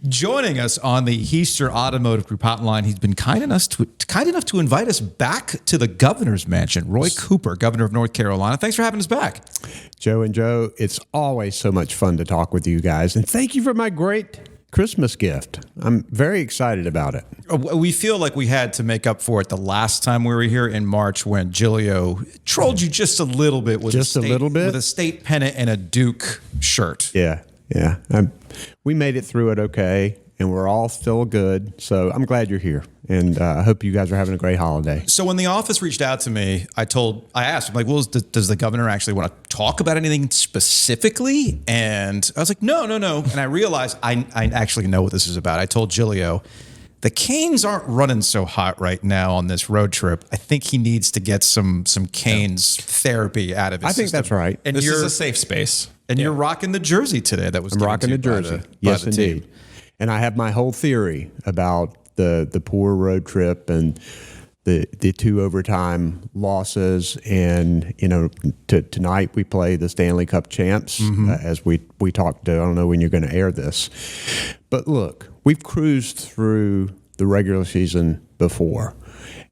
Joining us on the Heister Automotive Group hotline, he's been kind enough to invite us back to the governor's mansion. Roy Cooper, governor of North Carolina. Thanks for having us back. Joe and Joe, it's always so much fun to talk with you guys. And thank you for my great Christmas gift. I'm very excited about it. We feel like we had to make up for it the last time we were here in March when Giglio trolled you just a little bit with a little bit with a state pennant and a Duke shirt. Yeah. We made it through it okay, and we're all still good. So I'm glad you're here, and I hope you guys are having a great holiday. So when the office reached out to me, I asked him, like, well, does the governor actually want to talk about anything specifically? And I was like, no. And I realized I actually know what this is about. I told Giglio, the Canes aren't running so hot right now on this road trip. I think he needs to get some Canes therapy out of his system. I think that's right. And this is a safe space. And you're rocking the jersey today. That was I'm rocking the jersey. Yes, indeed. And I have my whole theory about the poor road trip and the 2 overtime losses. And, tonight we play the Stanley Cup champs, as we talked to. I don't know when you're going to air this. But look, we've cruised through the regular season before.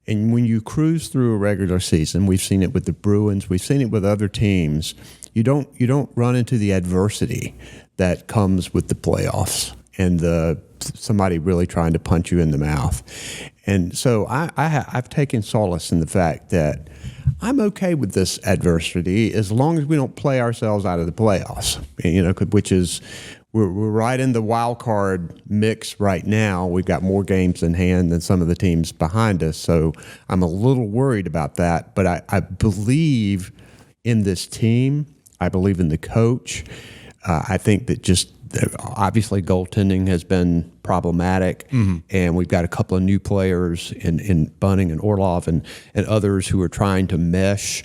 And when you cruise through a regular season, we've seen it with the Bruins, we've seen it with other teams, you don't run into the adversity that comes with the playoffs and somebody really trying to punch you in the mouth. And so I've taken solace in the fact that I'm okay with this adversity as long as we don't play ourselves out of the playoffs, which is we're right in the wild card mix right now. We've got more games in hand than some of the teams behind us, so I'm a little worried about that. But I believe in this team. I believe in the coach. I think that just obviously goaltending has been problematic, and we've got a couple of new players in Bunting and Orlov and others who are trying to mesh.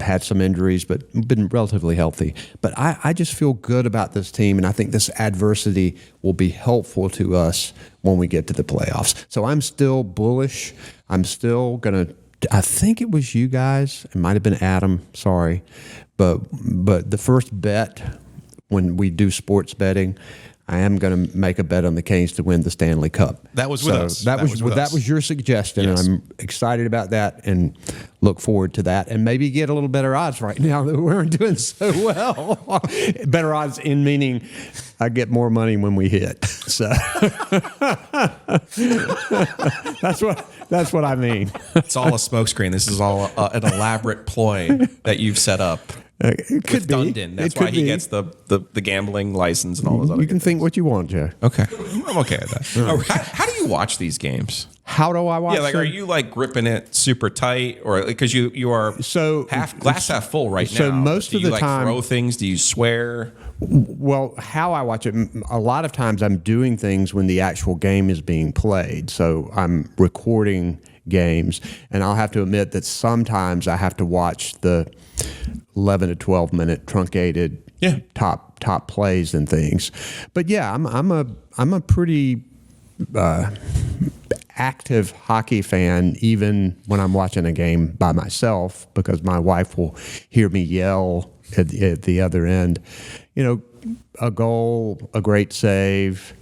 Had some injuries, but been relatively healthy. But I just feel good about this team, and I think this adversity will be helpful to us when we get to the playoffs. So I'm still bullish. I'm still going to – I think it was you guys. It might have been Adam. Sorry. But the first bet when we do sports betting, I am going to make a bet on the Canes to win the Stanley Cup. That was with us. That was your suggestion, yes. And I'm excited about that and look forward to that. And maybe get a little better odds right now that we're doing so well. Better odds in meaning I get more money when we hit. So that's what I mean. It's all a smokescreen. This is all an elaborate ploy that you've set up. It could be. Dundon. That's why he gets the gambling license and all those other You can think what you want, Joe. Okay. I'm okay with that. How do you watch these games? How do I watch them? Are you gripping it super tight, or because you are glass half full right now? So most of the time, throw things? Do you swear? Well, how I watch it, a lot of times I'm doing things when the actual game is being played. So I'm recording games, and I'll have to admit that sometimes I have to watch the 11 to 12 minute truncated top plays and things. But yeah, I'm a pretty active hockey fan, even when I'm watching a game by myself, because my wife will hear me yell at the other end. A goal, a great save,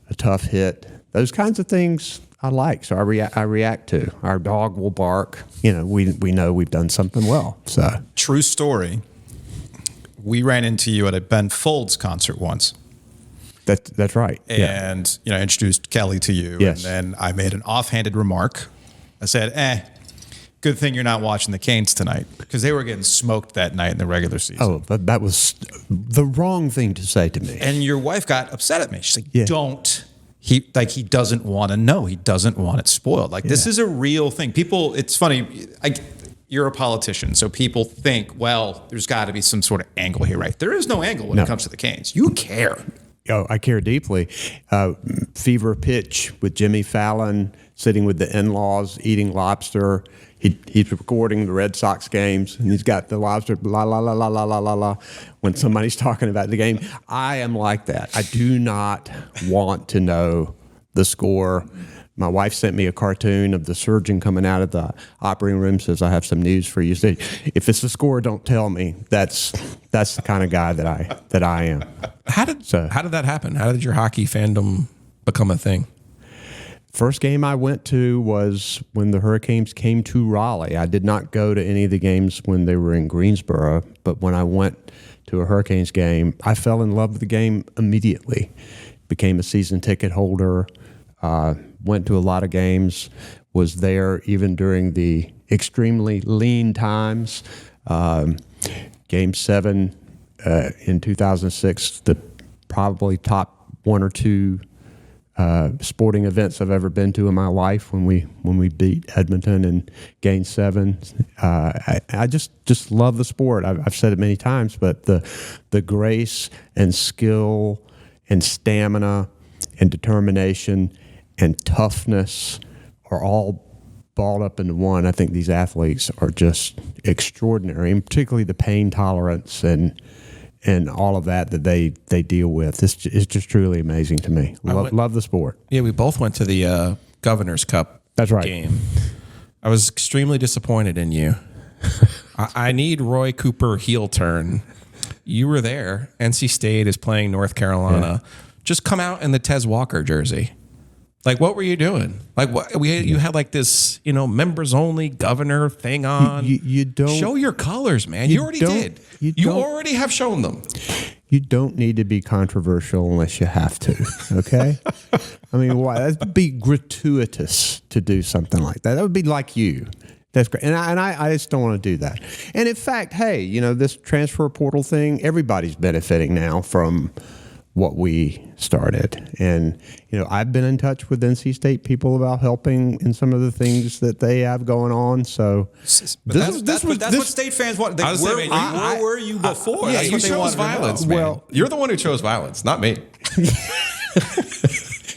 a tough hit, those kinds of things I like. So I react to. Our dog will bark. We know we've done something well. So true story. We ran into you at a Ben Folds concert once. That's right. And I introduced Kelly to you. Yes. And then I made an offhanded remark. I said, good thing you're not watching the Canes tonight, because they were getting smoked that night in the regular season. Oh, but that was the wrong thing to say to me. And your wife got upset at me. She's like, don't. He doesn't want to know. He doesn't want it spoiled. This is a real thing. People, it's funny. You're a politician, so people think, well, there's got to be some sort of angle here, right? There is no angle when it comes to the Canes. You care. Oh, I care deeply. Fever pitch with Jimmy Fallon sitting with the in-laws eating lobster. He's recording the Red Sox games, and he's got the lobster, la, la, la, la, la, la, la, la, when somebody's talking about the game. I am like that. I do not want to know the score. My wife sent me a cartoon of the surgeon coming out of the operating room, says, "I have some news for you." Said, "If it's the score, don't tell me." That's the kind of guy that I am. How did that happen? How did your hockey fandom become a thing? First game I went to was when the Hurricanes came to Raleigh. I did not go to any of the games when they were in Greensboro, but when I went to a Hurricanes game, I fell in love with the game immediately. Became a season ticket holder. Went to a lot of games, was there even during the extremely lean times. Game 7 in 2006, the probably top 1 or 2 sporting events I've ever been to in my life when we beat Edmonton in Game 7. I just love the sport. I've said it many times, but the grace and skill and stamina and determination and toughness are all balled up into one. I think these athletes are just extraordinary, and particularly the pain tolerance and all of that they deal with. It's just truly amazing to me. Love the sport. Yeah, we both went to the Governor's Cup. That's right. Game. I was extremely disappointed in you. I need Roy Cooper heel turn. You were there. NC State is playing North Carolina. Yeah. Just come out in the Tez Walker jersey. Like, what were you doing? Like, what you had like this, members only governor thing on. You don't show your colors, man. You already did. You already have shown them. You don't need to be controversial unless you have to. Okay. I mean, why? That'd be gratuitous to do something like that. That would be like you. That's great. And I just don't want to do that. And in fact, hey, this transfer portal thing, everybody's benefiting now from what we started. And, I've been in touch with NC State people about helping in some of the things that they have going on. So that's what State fans want. Where were you before? Yeah, you chose violence, man. Well, you're the one who chose violence, not me.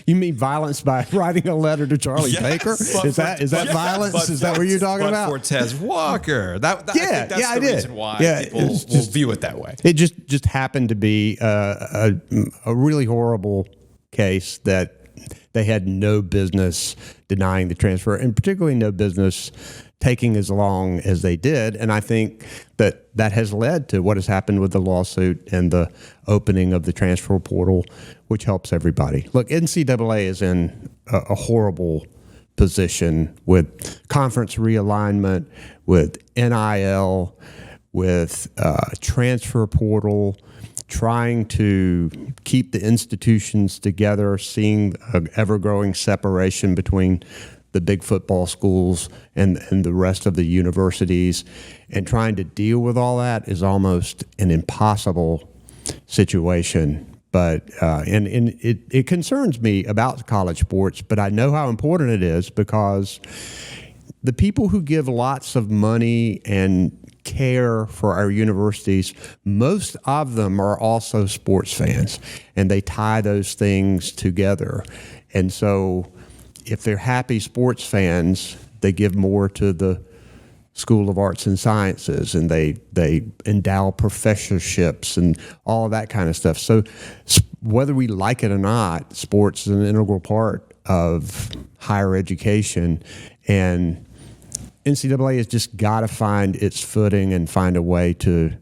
You mean violence by writing a letter to Charlie Baker? Is that violence? Is that what you're talking about? For Tez Walker. I think that's the reason why people will view it that way. It just happened to be a really horrible case that they had no business denying the transfer, and particularly no business taking as long as they did. And I think that has led to what has happened with the lawsuit and the opening of the transfer portal, which helps everybody. Look, NCAA is in a horrible position with conference realignment, with NIL, with transfer portal, trying to keep the institutions together, seeing an ever-growing separation between the big football schools and the rest of the universities, and trying to deal with all that is almost an impossible situation. But and it concerns me about college sports, but I know how important it is because the people who give lots of money and care for our universities, most of them are also sports fans, and they tie those things together. And so if they're happy sports fans, they give more to the School of Arts and Sciences, and they endow professorships and all of that kind of stuff. So whether we like it or not, sports is an integral part of higher education, and NCAA has just got to find its footing and find a way to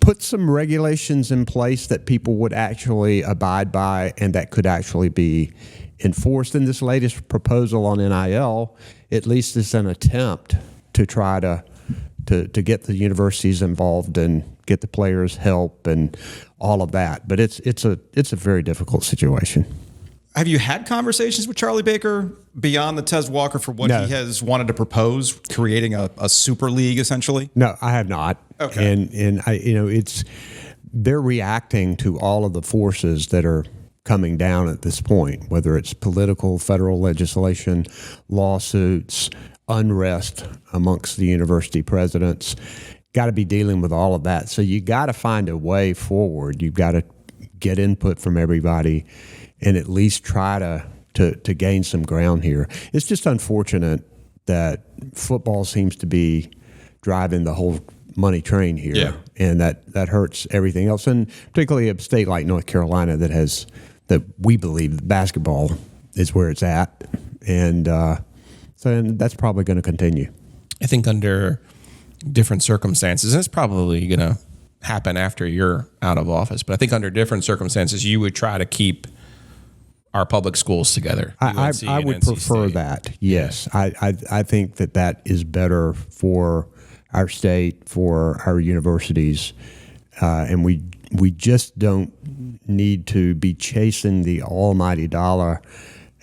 put some regulations in place that people would actually abide by and that could actually be enforced. In this latest proposal on NIL, at least it's an attempt to try to get the universities involved and get the players help and all of that. But it's a very difficult situation. Have you had conversations with Charlie Baker beyond the Tez Walker for what he has wanted to propose, creating a super league essentially? No, I have not. Okay. And I, they're reacting to all of the forces that are coming down at this point, whether it's political, federal legislation, lawsuits, unrest amongst the university presidents. Got to be dealing with all of that. So you got to find a way forward. You've got to get input from everybody and at least try to gain some ground here. It's just unfortunate that football seems to be driving the whole money train here. Yeah. And that hurts everything else. And particularly a state like North Carolina that we believe basketball is where it's at, and and that's probably going to continue. I think under different circumstances, and it's probably going to happen after you're out of office, but I think under different circumstances, you would try to keep our public schools together. I would prefer that. Yes. I think that is better for our state, for our universities. And we just don't need to be chasing the almighty dollar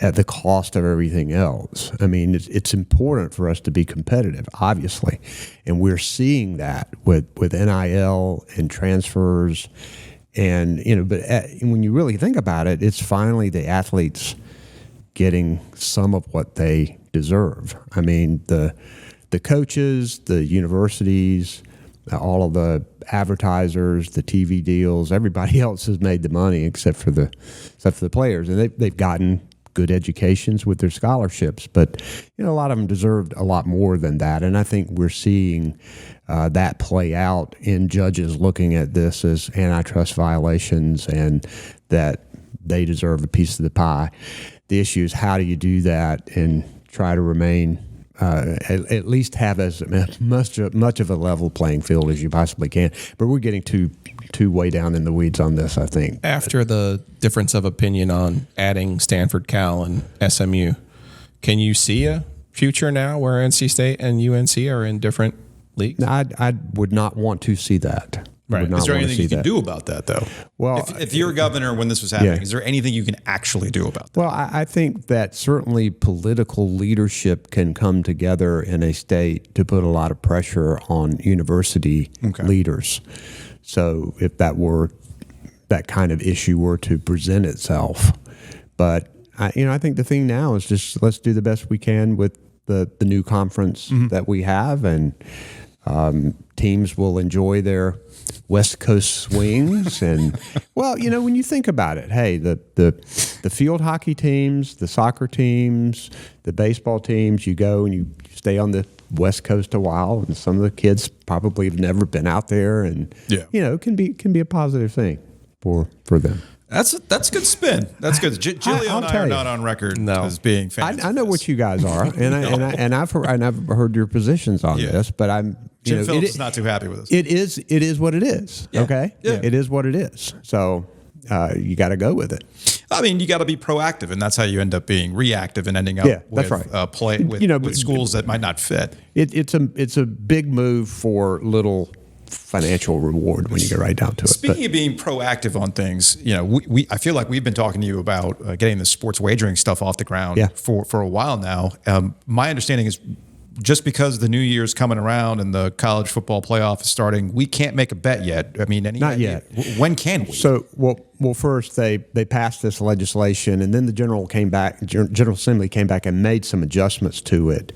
at the cost of everything else. I mean, it's important for us to be competitive, obviously. And we're seeing that with NIL and transfers. And, but when you really think about it, it's finally the athletes getting some of what they deserve. I mean, the coaches, the universities, all of the advertisers, the TV deals, everybody else has made the money except for the players. And they've gotten good educations with their scholarships, but a lot of them deserved a lot more than that. And I think we're seeing that play out in judges looking at this as antitrust violations and that they deserve a piece of the pie. The issue is, how do you do that and try to remain at least have as much of a level playing field as you possibly can? But we're getting too way down in the weeds on this, I think. After the difference of opinion on adding Stanford, Cal, and SMU, can you see a future now where NC State and UNC are in different leagues? I would not want to see that. Right. Is there anything you can do about that, though? Well, if you're governor when this was happening, is there anything you can actually do about that? Well, I think that certainly political leadership can come together in a state to put a lot of pressure on university leaders. So if that kind of issue were to present itself, but I think the thing now is just let's do the best we can with the new conference that we have, and teams will enjoy their West Coast swings. And well, when you think about it, hey, the field hockey teams, the soccer teams, the baseball teams, you go and you stay on the West Coast a while, and some of the kids probably have never been out there, and it can be a positive thing for them. That's a good spin. That's good. Giglio and I are not on record as being fans. I know what you guys are, and I've heard your positions on this, but I'm Jim Phillips is not too happy with us. It is what it is. Yeah. Okay, it is what it is. So you got to go with it. I mean, you got to be proactive, and that's how you end up being reactive and ending up with with schools that might not fit. It's a big move for little financial reward when you get right down to it. Speaking of being proactive on things, I feel like we've been talking to you about getting the sports wagering stuff off the ground for a while now. My understanding is, just because the new year's coming around and the college football playoff is starting, we can't make a bet yet. I mean, not yet. When can we? So, well, first they passed this legislation, and then the General Assembly came back and made some adjustments to it,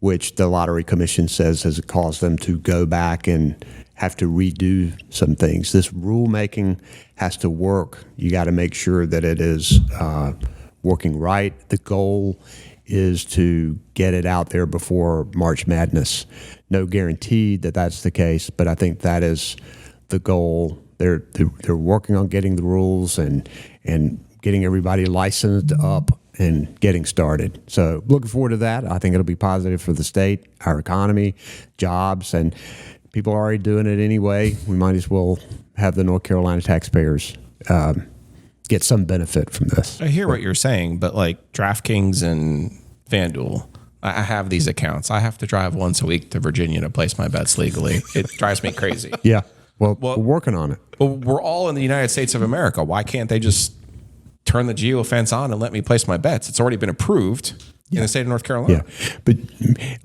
which the Lottery Commission says has caused them to go back and have to redo some things. This rulemaking has to work. You got to make sure that it is working right. The goal is to get it out there before March Madness. No guarantee that that's the case, but I think that is the goal. They're working on getting the rules and getting everybody licensed up and getting started. So looking forward to that. I think it'll be positive for the state, our economy, jobs, and people are already doing it anyway. We might as well have the North Carolina taxpayers get some benefit from this. I hear what you're saying, but like DraftKings and FanDuel, I have these accounts. I have to drive once a week to Virginia to place my bets legally. It drives me crazy. Yeah. Well, we're working on it. Well, we're all in the United States of America. Why can't they just turn the geofence on and let me place my bets? It's already been approved in the state of North Carolina. Yeah. But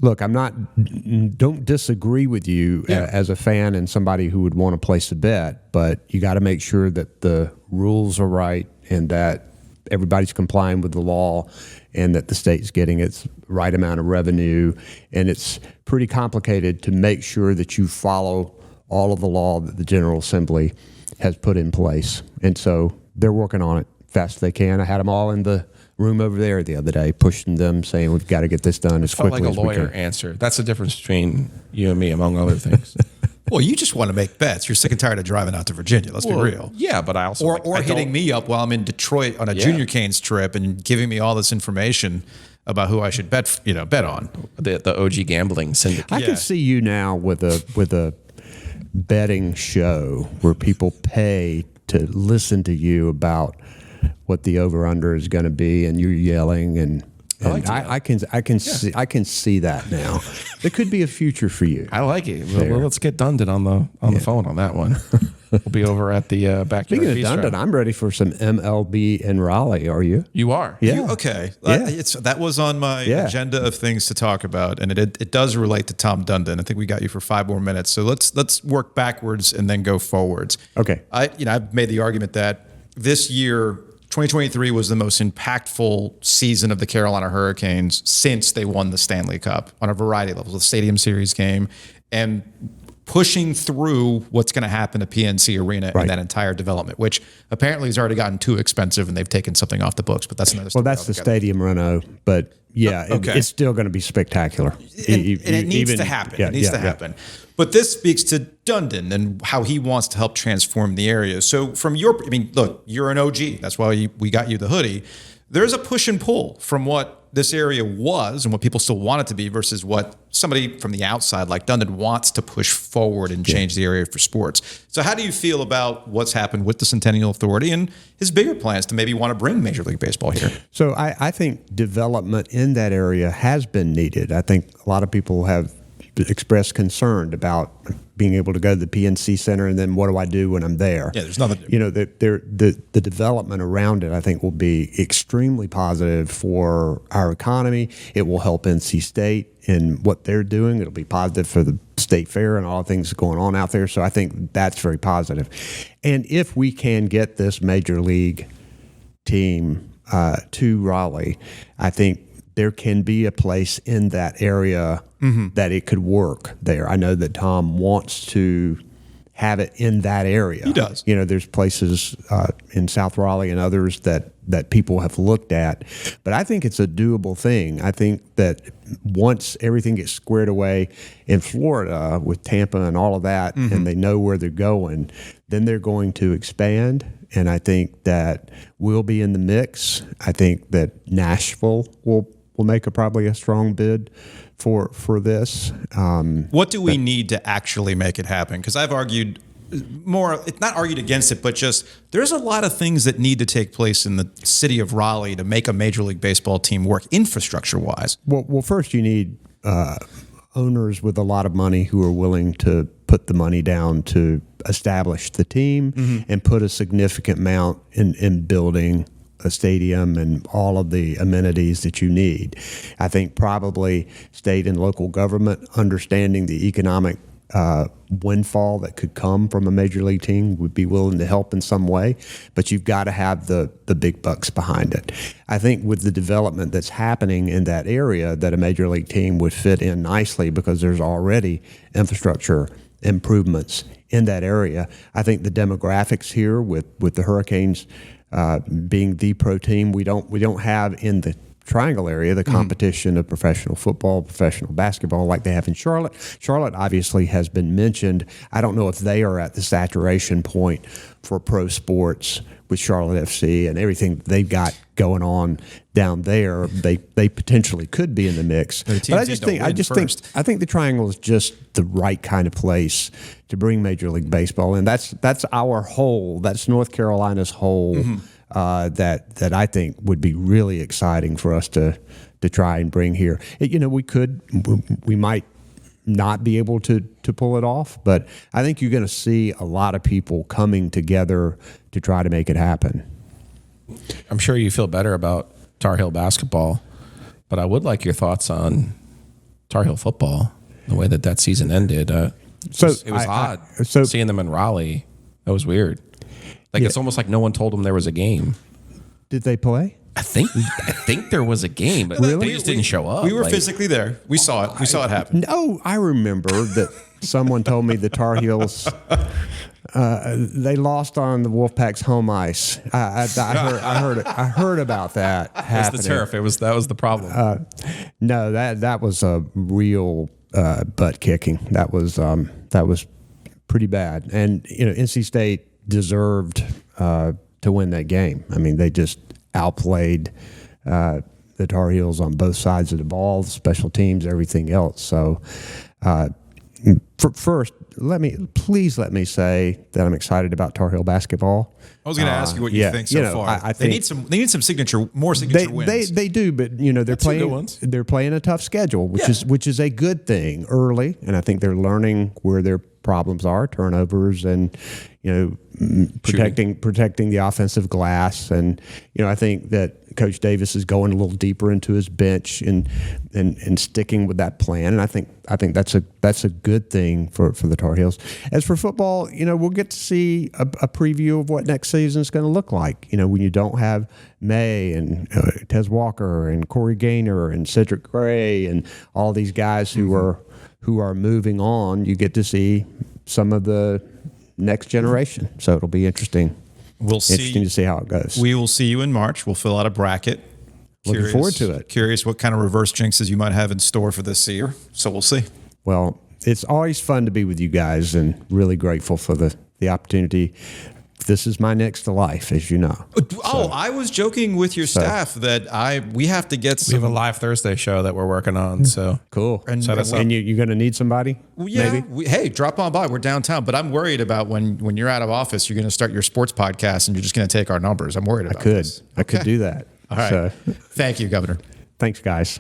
look, don't disagree with you as a fan and somebody who would want to place a bet, but you got to make sure that the rules are right and that everybody's complying with the law and that the state's getting its right amount of revenue. And it's pretty complicated to make sure that you follow all of the law that the General Assembly has put in place. And so they're working on it fast as they can. I had them all in the room over there the other day, pushing them, saying we've got to get this done as quickly as we can. Felt like a lawyer answer. That's the difference between you and me, among other things. Well, you just want to make bets. You're sick and tired of driving out to Virginia. Let's be real. Yeah, but I also Or hitting me up while I'm in Detroit on a Junior Canes trip and giving me all this information about who I should bet on. The OG gambling syndicate. I can see you now with a betting show where people pay to listen to you about what the over under is going to be, and you're yelling and. I can see that now. There could be a future for you. I like it. Well, let's get Dundon on the phone on that one. We'll be over at the backyard. Speaking of bistro. Dundon, I'm ready for some MLB in Raleigh. Are you? You are. Yeah. Okay. Yeah. That was on my agenda of things to talk about, and it does relate to Tom Dundon. I think we got you for 5 more minutes, so let's work backwards and then go forwards. Okay. I've made the argument that this year, 2023 was the most impactful season of the Carolina Hurricanes since they won the Stanley Cup on a variety of levels, the Stadium Series game, and pushing through what's going to happen at PNC Arena and that entire development, which apparently has already gotten too expensive and they've taken something off the books. But that's another story. Well, that's the stadium reno, but it's still going to be spectacular. And it needs to happen. It needs to happen. But this speaks to Dundon and how he wants to help transform the area. So look, you're an OG. That's why we got you the hoodie. There's a push and pull from what this area was and what people still want it to be versus what somebody from the outside like Dundon wants to push forward and change the area for sports. So how do you feel about what's happened with the Centennial Authority and his bigger plans to maybe want to bring Major League Baseball here? So I think development in that area has been needed. I think a lot of people have expressed concern about being able to go to the PNC Center and then what do I do when I'm there? Yeah, there's nothing. The development around it, I think, will be extremely positive for our economy. It will help NC State in what they're doing. It'll be positive for the state fair and all the things going on out there. So I think that's very positive. And if we can get this major league team to Raleigh, I think there can be a place in that area that it could work there. I know that Tom wants to have it in that area. He does. There's places in South Raleigh and others that people have looked at. But I think it's a doable thing. I think that once everything gets squared away in Florida with Tampa and all of that, and they know where they're going, then they're going to expand. And I think that we'll be in the mix. I think that Nashville will make probably a strong bid for this. What do we need to actually make it happen? Because I've argued it's not argued against it, but just there's a lot of things that need to take place in the city of Raleigh to make a Major League Baseball team work infrastructure-wise. Well, first you need owners with a lot of money who are willing to put the money down to establish the team and put a significant amount in building a stadium and all of the amenities that you need. I think probably state and local government understanding the economic windfall that could come from a major league team would be willing to help in some way, but you've got to have the big bucks behind it. I think with the development that's happening in that area, that a major league team would fit in nicely because there's already infrastructure improvements in that area. I think the demographics here with the Hurricanes being the pro team, we don't have in the Triangle area the competition of professional football, professional basketball like they have in Charlotte. Charlotte obviously has been mentioned. I don't know if they are at the saturation point for pro sports with Charlotte FC and everything they've got going on down there. They potentially could be in the mix. But I think the Triangle is just the right kind of place to bring Major League Baseball, and that's our whole. That's North Carolina's whole. That I think would be really exciting for us to try and bring here. We might not be able to pull it off, but I think you're going to see a lot of people coming together to try to make it happen. I'm sure you feel better about Tar Heel basketball, but I would like your thoughts on Tar Heel football, the way that season ended. It was odd seeing them in Raleigh. That was weird. It's almost like no one told them there was a game. Did they play? I think there was a game, but they just didn't show up. We were physically there. We saw it. We saw it happen. No, I remember that someone told me the Tar Heels they lost on the Wolfpack's home ice. I heard about that happening. It's the turf. That was the problem. No, that was a real butt kicking. That was pretty bad. And NC State deserved to win that game. I mean, they just outplayed the Tar Heels on both sides of the ball, special teams, everything else. So, first, please let me say that I'm excited about Tar Heel basketball. I was going to ask you what you think so far. I think they need some more signature wins. They do, but they're playing a tough schedule, which is a good thing early, and I think they're learning where their problems are, turnovers, and protecting the offensive glass. And I think that Coach Davis is going a little deeper into his bench and sticking with that plan. And I think that's a good thing for the Tar Heels. As for football, we'll get to see a preview of what next season is going to look like. When you don't have May and Tez Walker and Corey Gaynor and Cedric Gray and all these guys who are moving on, you get to see some of the next generation. So it'll be interesting. Interesting to see how it goes. We will see you in March. We'll fill out a bracket. Looking forward to it. Curious what kind of reverse jinxes you might have in store for this year. So we'll see. Well, it's always fun to be with you guys, and really grateful for the opportunity. This is my next life, as you know. Oh, I was joking with your staff that we have to get some. We have a live Thursday show that we're working on. So cool. And you're going to need somebody? Yeah. Maybe? Hey, drop on by. We're downtown. But I'm worried about when you're out of office, you're going to start your sports podcast and you're just going to take our numbers. I'm worried about this. I could do that. All right. Thank you, Governor. Thanks, guys.